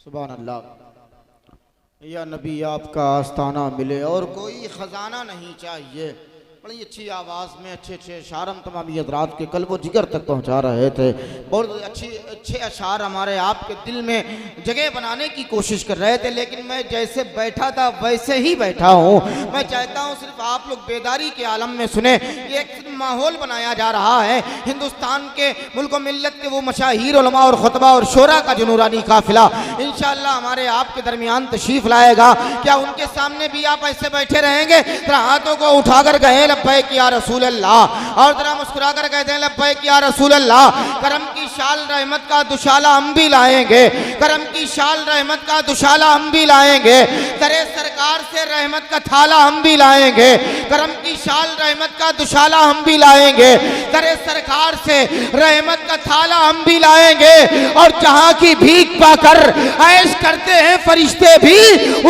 सुभान अल्लाह। या नबी आपका आस्ताना मिले और कोई ख़जाना नहीं चाहिए। बड़ी अच्छी आवाज़ में अच्छे अच्छे अशार हम तमामी हज़रात के कल्ब व जिगर तक पहुँचा रहे थे। बहुत अच्छे अशार हमारे आपके दिल में जगह बनाने की कोशिश कर रहे थे, लेकिन मैं जैसे बैठा था वैसे ही बैठा हूँ। मैं चाहता हूँ सिर्फ आप लोग बेदारी के आलम में सुने। ये एक माहौल बनाया जा रहा है हिंदुस्तान के मुल्क व मिल्लत के वो मशाहीर उलमा और खुतबा और शोरा का जो नूरानी काफिला इंशाअल्लाह हमारे आपके दरमियान तशरीफ लाएगा। क्या उनके सामने भी आप ऐसे बैठे रहेंगे? जरा हाथों को उठाकर कहें लब्बैक या रसूल अल्लाह, और जरा मुस्कुरा कर कहते हैं लब्बैक या रसूल अल्लाह। करम की शाल रहमत का दुशाला हम भी लाएंगे, करम की शाल रहमत का दुशाला हम भी लाएंगे। दरे सरकार से रहमत का थाला हम भी लाएंगे, करम की शाल रहमत का दुशाला हम भी लाएंगे। दरे सरकार से रहमत का थाला हम भी लाएंगे। और जहां की भीख पाकर ऐश करते हैं फरिश्ते भी,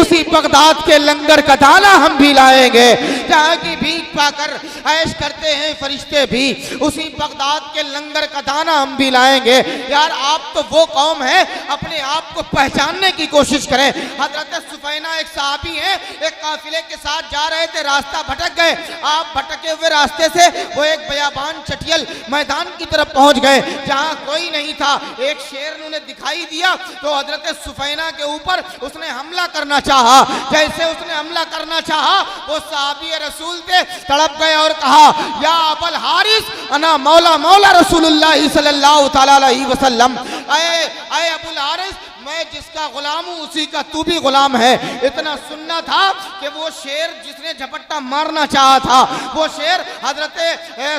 उसी बगदाद के लंगर का दाना हम भी लाएंगे। जहां की भीख पाकर ऐश करते हैं फरिश्ते भी, उसी बगदाद के लंगर का दाना हम भी लाएंगे। यार आप तो वो कौम है, अपने आप को पहचानने की कोशिश करें। हजरत सुफैना एक सहाबी है, एक काफिले के साथ जा रहे थे, रास्ता भटक गए। आप भटके हुए रास्ते से वो एक बयाबान चटियल मैदान की तरफ पहुंच गए जहां कोई नहीं था। एक शेर उन्हें दिखाई दिया तो हजरत सुफैना के ऊपर उसने हमला करना चाहा। जैसे उसने हमला करना चाहा, वो सहाबी रसूल थे, तड़प गए और कहा या अबुल हारिस अना मौला मौला रसूलुल्लाह सल्लल्लाहु तआला अलैहि वसल्लम। अय अबुल हारिस, मैं जिसका गुलाम हूँ उसी का तू भी गुलाम है। इतना सुनना था कि वो शेर जिसने झपट्टा मारना चाहा था, वो शेर हजरत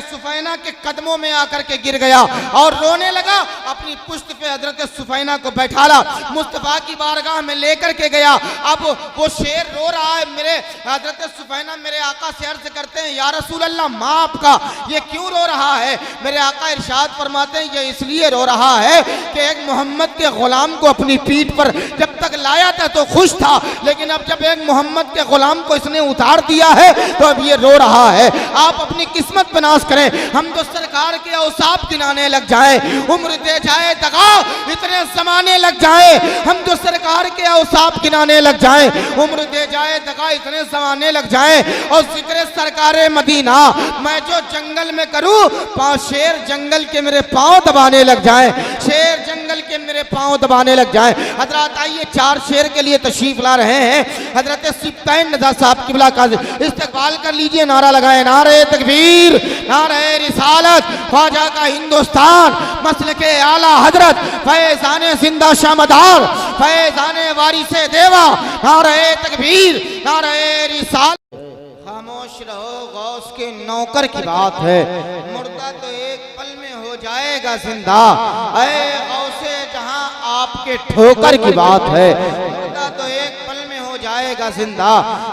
सुफैना के कदमों में आकर के गिर गया और रोने लगा। अपनी पुश्त पे हजरत सुफैना को बैठाला, मुस्तफा की बारगाह में लेकर के गया। अब वो शेर रो रहा है। मेरे हजरत सुफैना मेरे आका से अर्ज करते हैं या रसूल अल्लाह, माँ आपका ये क्यों रो रहा है? मेरे आका इरशाद फरमाते हैं ये इसलिए रो रहा है कि एक मोहम्मद के गुलाम को अपनी पीठ पर जब तक लाया था तो खुश था, लेकिन अब जब एक मोहम्मद के गुलाम को इसने उतार दिया है तो अब ये रो रहा है। आप अपनी किस्मत पे नाज करें। हम तो सरकार के औसाफ गिनाने लग जाए, उम्र दे जाए दगा इतने जमाने लग जाए। हम तो सरकार के औसाफ गिनाने लग जाए, उम्र दे जाए दगा इतने जमाने लग जाए। और जिक्र सरकारे मदीना मैं जो जंगल में करूं, शेर जंगल के मेरे पांव दबाने लग जाए, शेर जंगल के मेरे पांव दबाने लग जाए। हजरत आइए चार शेर के लिए तशरीफ ला रहे हैं। हजरत सिब्तैन नज़ा साहब किबला का इस्तकबाल कर लीजिए। नारा लगाए नारे तकबीर, नारे रिसालत, ख्वाजा का हिंदुस्तान, मसलके आला हजरत, फैज़ाने जिंदा शामदार, फैज़ाने वारिसे देवा, नारे तकबीर, नारे रिसालत। खामोश रहो, गौस के नौकर की बात है, मुर्दा तो एक पल में हो जाएगा जिंदा। ऐ गौसे जहां आपके ठोकर की बात है, मुर्दा तो एक पल में हो जाएगा जिंदा।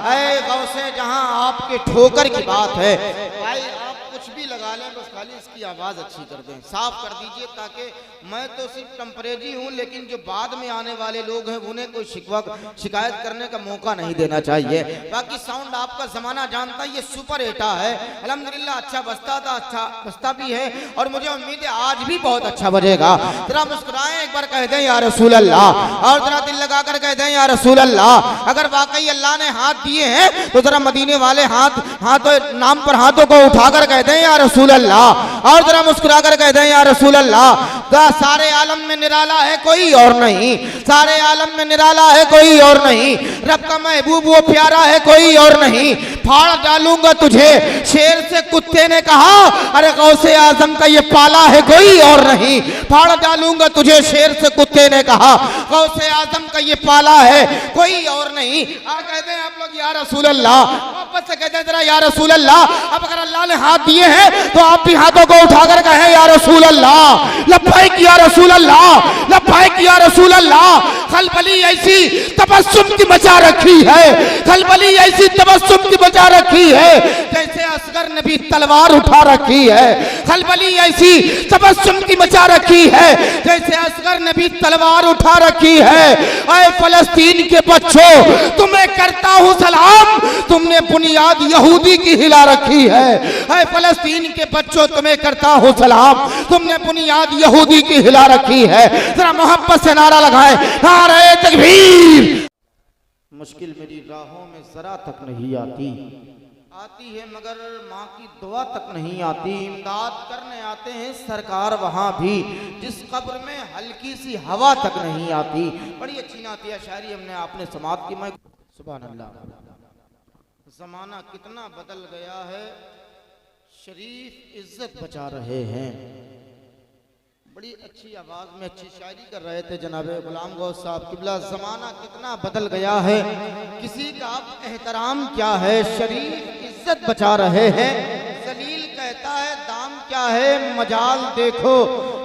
ऐ गौसे जहां आपके ठोकर की बात है। भाई आप कुछ भी लगा लें, बस खाली इसकी आवाज़ अच्छी कर दें, साफ कर दीजिए, ताकि मैं तो सिर्फ टेम्परेरी हूँ, लेकिन जो बाद में आने वाले लोग हैं उन्हें कोई शिकायत करने का मौका नहीं देना चाहिए। बाकी साउंड आपका ज़माना जानता है, ये सुपर एटा है अल्हम्दुलिल्लाह। अच्छा बजता था, अच्छा बजता भी है और मुझे उम्मीद है आज भी बहुत अच्छा बजेगा। जरा मुस्कुराएं, एक बार कह दें या रसूल अल्लाह, और जरा दिल लगा कर कह दें या रसूल अल्लाह। अगर वाकई अल्लाह ने हाथ दिए हैं तो जरा मदीने वाले हाथों नाम पर हाथों को उठाकर कह दें या रसूल अल्लाह, और जरा मुस्कुरा कर कह दें या रसूल अल्लाह। सारे आलम में निराला है कोई और नहीं, सारे आलम में निराला है कोई और नहीं, रब का महबूब वो प्यारा है कोई और नहीं। फाड़ डालूंगा तुझे शेर से कुत्ते ने कहा, अरे गौसे आजम का ये पाला है कोई और नहीं। फाड़ डालूंगा तुझे शेर से कुत्ते ने कहा, गौसे आजम का ये पाला है कोई और नहीं। कहते हैं आप लोग या रसूल अल्लाह, वापस से कहते हैं जरा या रसूल अल्लाह। अब अगर अल्लाह ने हाथ दिए हैं तो आप भी हाथों को उठाकर कहें या रसूल अल्लाह, लब्बैक या रसूल अल्लाह, लब्बैक या रसूल अल्लाह। खलबली ऐसी तबस्सुम की मचा रखी है, खलबली ऐसी तबस्सुम की मचा रखी है, जैसे असगर ने भी तलवार उठा रखी है, खलबली ऐसी तबस्सुम की मचा रखी है जैसे असगर ने भी तलवार उठा रखी है। ऐ फलस्तीन के बच्चों, तुम्हें करता हूं सलाम, तुमने बुनियाद यहूदी की हिला रखी है। ऐ फलस्तीन के बच्चों, तुम्हें करता हूं सलाम, तुमने बुनियाद यहूदी की हिला रखी है। जरा मोहब्बत से नारा लगाए, नारे तकबीर। मुश्किल मेरी राहों में जरा तक नहीं आती है मगर माँ की दुआ तक नहीं आती। इमदाद करने आते हैं सरकार वहाँ भी जिस कब्र में हल्की सी हवा तक नहीं आती। बड़ी अच्छी नातिया शायरी हमने आपने समात की। मैं सुभान अल्लाह। जमाना कितना बदल गया है, शरीफ इज्जत बचा रहे हैं। बड़ी अच्छी आवाज में अच्छी शायरी कर रहे थे जनाब गुलाम गौस साहब किबला। जमाना कितना बदल गया है, किसी का अब एहतराम क्या है, शरीफ इज्जत बचा रहे हैं। जलील कहता है दाम क्या है, मजाल देखो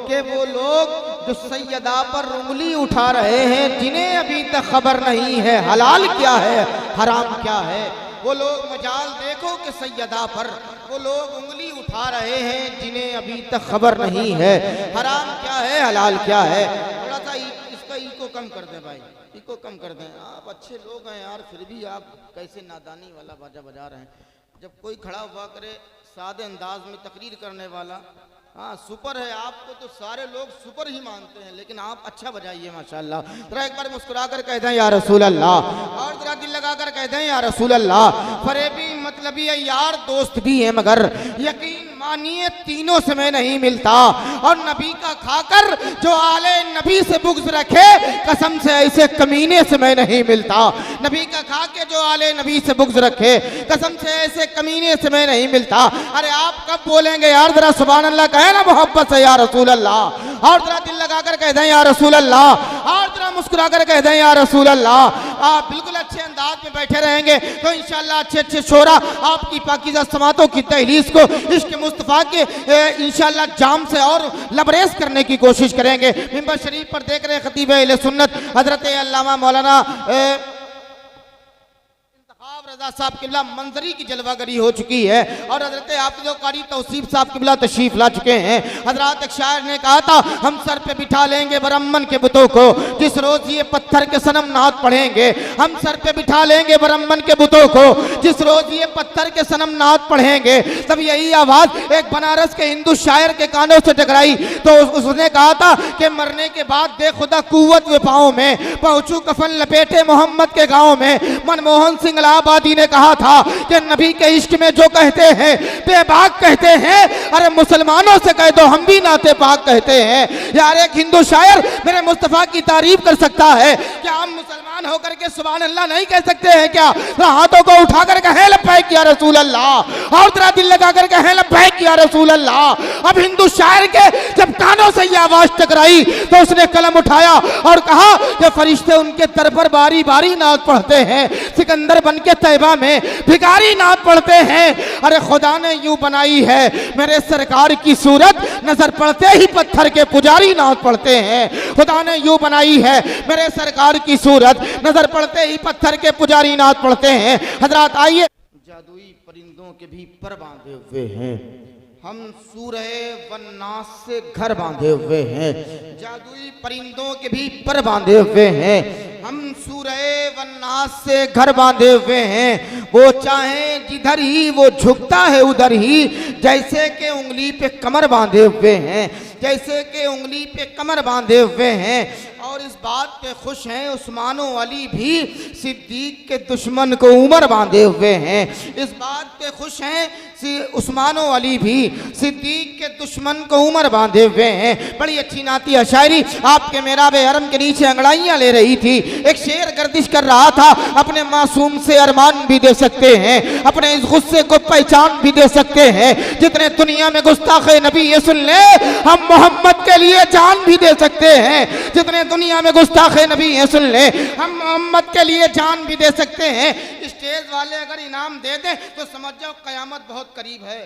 कि वो लोग जो सैयदा पर उंगली उठा रहे हैं, जिन्हें अभी तक खबर नहीं है हलाल क्या है हराम क्या है। वो लोग मजाल देखो कि सैयदा पर वो लोग उंगली उठा रहे हैं, जिन्हें अभी तक खबर नहीं है हराम क्या है हलाल क्या है। थोड़ा सा इसका इको कम कर दें भाई, इको कम कर दें। आप अच्छे लोग हैं यार, फिर भी आप कैसे नादानी वाला बाजा बजा रहे हैं। जब कोई खड़ा हुआ करे सादे अंदाज में तकरीर करने वाला, हाँ सुपर है, आपको तो सारे लोग सुपर ही मानते हैं, लेकिन आप अच्छा बजाइए माशाल्लाह। जरा एक बार मुस्कुरा कर कह दें या रसूल अल्लाह, और जरा दिल लगा कर कह दें या रसूल अल्लाह। फरेबी मतलबी है यार, दोस्त भी है मगर यकीन मानिए तीनों समय नहीं मिलता। और नबी का खाकर जो आले नबी से बुग़्ज़ रखे, कसम से ऐसे कमीने से मैं नहीं मिलता। नबी का खा के जो आले नबी से बुग़्ज़ रखे, कसम से ऐसे कमीने से मैं नहीं मिलता। अरे आप कब बोलेंगे यार, जरा सुभान अल्लाह कहे ना मोहब्बत से या रसूल अल्लाह, और जरा दिल लगाकर कह दें या रसूल अल्लाह, और जरा मुस्कुरा कर कह दें या रसूल अल्लाह। आप बिल्कुल अच्छे अंदाज में बैठे रहेंगे तो इंशाअल्लाह अच्छे अच्छे शोरा आपकी पाकीज़ा समातों की तहलीस को इश्क मुस्तफ़ा के इंशाअल्लाह जाम से और लबरेज करने की कोशिश करेंगे। मिंबर शरीफ पर देख रहे खतीब अहले सुन्नत हजरत अल्लामा मौलाना रज़ा साहब किबला मंजरी की जलवागरी हो चुकी है, और हजरत हाफिज़ कारी तौसीफ साहब किबला तशरीफ ला चुके हैं। हजरत एक शायर ने कहा था, हम सर पे बिठा लेंगे ब्रह्मन के बुतों को, जिस रोज ये पत्थर के सनम नात पढ़ेंगे। हम सर पे बिठा लेंगे ब्रह्मन के बुतों को, जिस रोज ये पत्थर के सनम नात पढ़ेंगे। तब यही आवाज एक बनारस के हिंदू शायर के कानों से टकराई तो उसने कहा था कि मरने के बाद दे खुदा कुव्वत वे पाँव में, पहुंचू कफन लपेटे मोहम्मद के गाँव में। मनमोहन सिंह इलाहाबादी ने कहा था कि नबी के इश्क में जो कहते हैं बेबाक कहते हैं, अरे मुसलमानों से कह दो हम भी नाते पाक कहते हैं। यार एक हिंदू शायर मेरे मुस्तफा की तारीफ कर सकता है, क्या हम मुसलमान होकर के सुभान अल्लाह नहीं कह सकते हैं क्या? हाथों को उठाकर कहे लब्बैक या रसूल अल्लाह, और तेरा दिल लगाकर कहे लब्बैक या रसूल अल्लाह। अब हिंदू शायर के जब कानों से ये आवाज टकराई तो उसने कलम उठाया और कहा कि फरिश्ते उनके दर पर बारी बारी नात पढ़ते हैं, सिकंदर बन के तैबा में भिखारी नात पढ़ते हैं। अरे खुदा ने यूं बनाई है मेरे सरकार की सूरत, नजर पड़ते ही पत्थर के पुजारी नात पढ़ते हैं। खुदा ने यूं बनाई है मेरे सरकार की सूरत, नजर पड़ते ही पत्थर के पुजारी नात पढ़ते हैं। हजरात आइए, जादुई परिंदों के भी पर बांधे हुए हैं, हम सूरह वन्नास से घर बांधे हुए हैं। जादुई परिंदों के भी पर बांधे हुए हैं, हम सूरह वन्नास से घर बांधे हुए हैं। वो चाहे जिधर ही वो झुकता है उधर ही, जैसे कि उंगली पे कमर बांधे हुए हैं, जैसे कि उंगली पे कमर बांधे हुए हैं। और इस बात पे खुश हैं उस्मानो अली भी, सिद्दीक के दुश्मन को उमर बांधे हुए हैं। इस बात पे खुश हैं उस्मानो अली भी, सिद्दीक के दुश्मन को उमर बांधे हुए हैं। बड़ी अच्छी नाती शायरी आपके मेराबे हरम के नीचे अंगड़ाइयाँ ले रही थी। एक शेर गर्दिश कर रहा था, अपने मासूम से अरमान भी दे सकते हैं, अपने इस गुस्से को पहचान भी दे सकते हैं। जितने दुनिया में गुस्ताखे नबी ये सुन ले, हम मोहम्मद के लिए जान भी दे सकते हैं। जितने दुनिया में गुस्ताखे नबी है सुन ले, हम मोहम्मद के लिए जान भी दे सकते हैं। स्टेज वाले अगर इनाम दे दें तो समझ जाओ कयामत बहुत करीब है।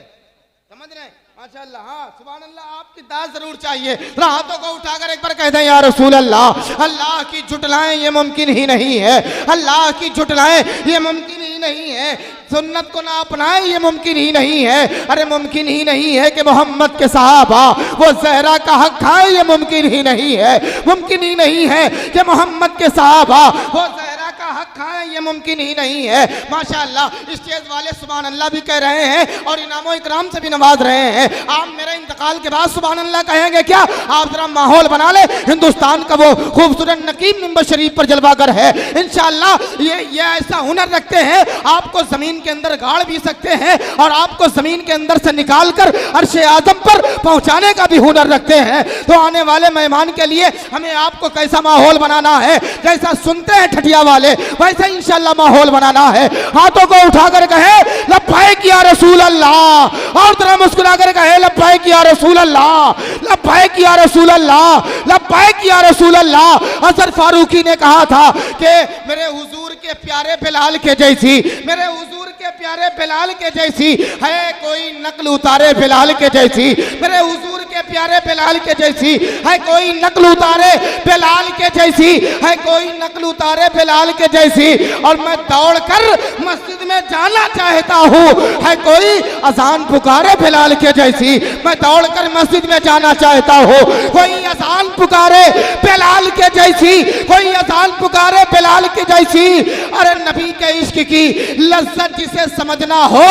समझ रहे हैं? माशाअल्लाह, हाँ सुभान अल्लाह, आपकी दाद जरूर चाहिए। हाथों को उठाकर एक बार कह दें या रसूल अल्लाह। अल्लाह की झुटलाएं ये मुमकिन ही नहीं है, अल्लाह की झुटलाएं ये मुमकिन ही नहीं है, सुन्नत को ना अपनाए ये मुमकिन ही नहीं है। अरे मुमकिन ही नहीं है कि मोहम्मद के सहाबा वो ज़हरा का हक खाए, ये मुमकिन ही नहीं है। मुमकिन ही नहीं है कि मोहम्मद के सहाबा वो ज़हरा का हक खाए, ये मुमकिन ही नहीं है। माशाअल्लाह स्टेज वाले सुभान अल्लाह भी कह रहे हैं और इनामो इकराम से भी नवाज रहे हैं। आप मेरे इंतकाल के बाद सुभान अल्लाह कहेंगे क्या? आप जरा माहौल बना ले। हिंदुस्तान का वो खूबसूरत नकीब मिंबर शरीफ पर जलवागर है। इंशाअल्लाह ये ऐसा हुनर रखते हैं, आपको जमीन के अंदर गाड़ भी सकते हैं और आपको जमीन के अंदर से निकाल कर अर्श आज़म पर पहुंचाने का भी हुनर रखते हैं। तो आने वाले मेहमान के लिए हमें आपको कैसा माहौल बनाना है, जैसा सुनते हैं ठठिया वाले वैसा इंशाअल्लाह माहौल बनाना है। हाथों को उठाकर कहे लब्बैक या रसूल अल्लाह, और तरह मुस्कुरा कर कहे लब्बैक या रसूल अल्लाह, लब्बैक या रसूल अल्लाह, लब्बैक या रसूल अल्लाह। असर फारूकी ने कहा था कि मेरे हुजूर के प्यारे बिलाल के जैसी, मेरे हुजूर के प्यारे बिलाल के जैसी है कोई नकल उतारे बिलाल के जैसी, मेरे हुजूर के प्यारे बिलाल के जैसी है कोई नकल उतारे बिलाल के जैसी, है कोई नकल उतारे बिलाल के जैसी। और मैं दौड़कर मस्जिद में जाना चाहता हूँ, है कोई अजान पुकारे बिलाल के जैसी, मैं दौड़कर मस्जिद में जाना चाहता हूँ, कोई अजान पुकारे बिलाल के जैसी, कोई अजान पुकारे बिलाल के जैसी। अरे नबी के इश्क की लज्जत जिसे समझना हो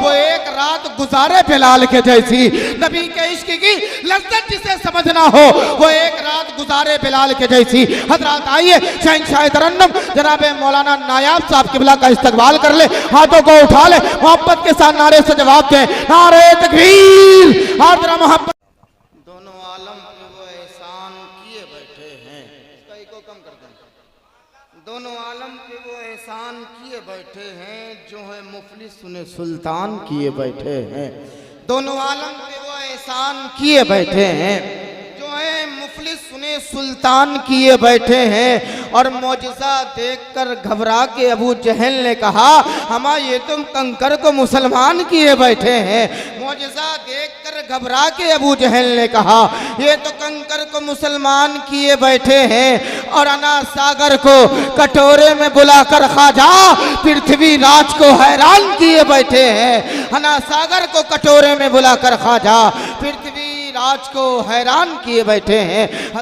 वो एक रात गुजारे बिलाल के जैसी, नबी के इश्क की लज्जत जिसे समझना हो वो एक रात गुजारे बिलाल के जैसी। हजरात आइए शहंशाह तरन्नुम जनाब मौलाना नायाब साहब किबला का इस्तकबाल कर ले, हाथों को उठा ले, मोहब्बत के साथ नारे से जवाब दे, नारे तकबीर और जरा मोहब्बत। दोनों आलम पे वो एहसान किए बैठे हैं, इसका इको कम कर दें। दोनों आलम पे वो एहसान किए बैठे हैं जो है मुफलिस सुने सुल्तान किए बैठे हैं। दोनों आलम पे वो एहसान किए बैठे हैं जो है मुफलिस सुने सुल्तान किए बैठे हैं। और मौजज़ा देखकर घबरा के अबू जहल ने कहा हमा ये तुम कंकर को मुसलमान किए बैठे हैं। मौजज़ा देखकर घबरा के अबू जहल ने कहा ये तो कंकर को मुसलमान किए बैठे हैं और अना सागर को कटोरे में बुलाकर ख्वाजा पृथ्वी राज को हैरान किए बैठे हैं। अना सागर को कटोरे में बुलाकर ख्वाजा पृथ्वी राज को हैरान किए बैठे हैं।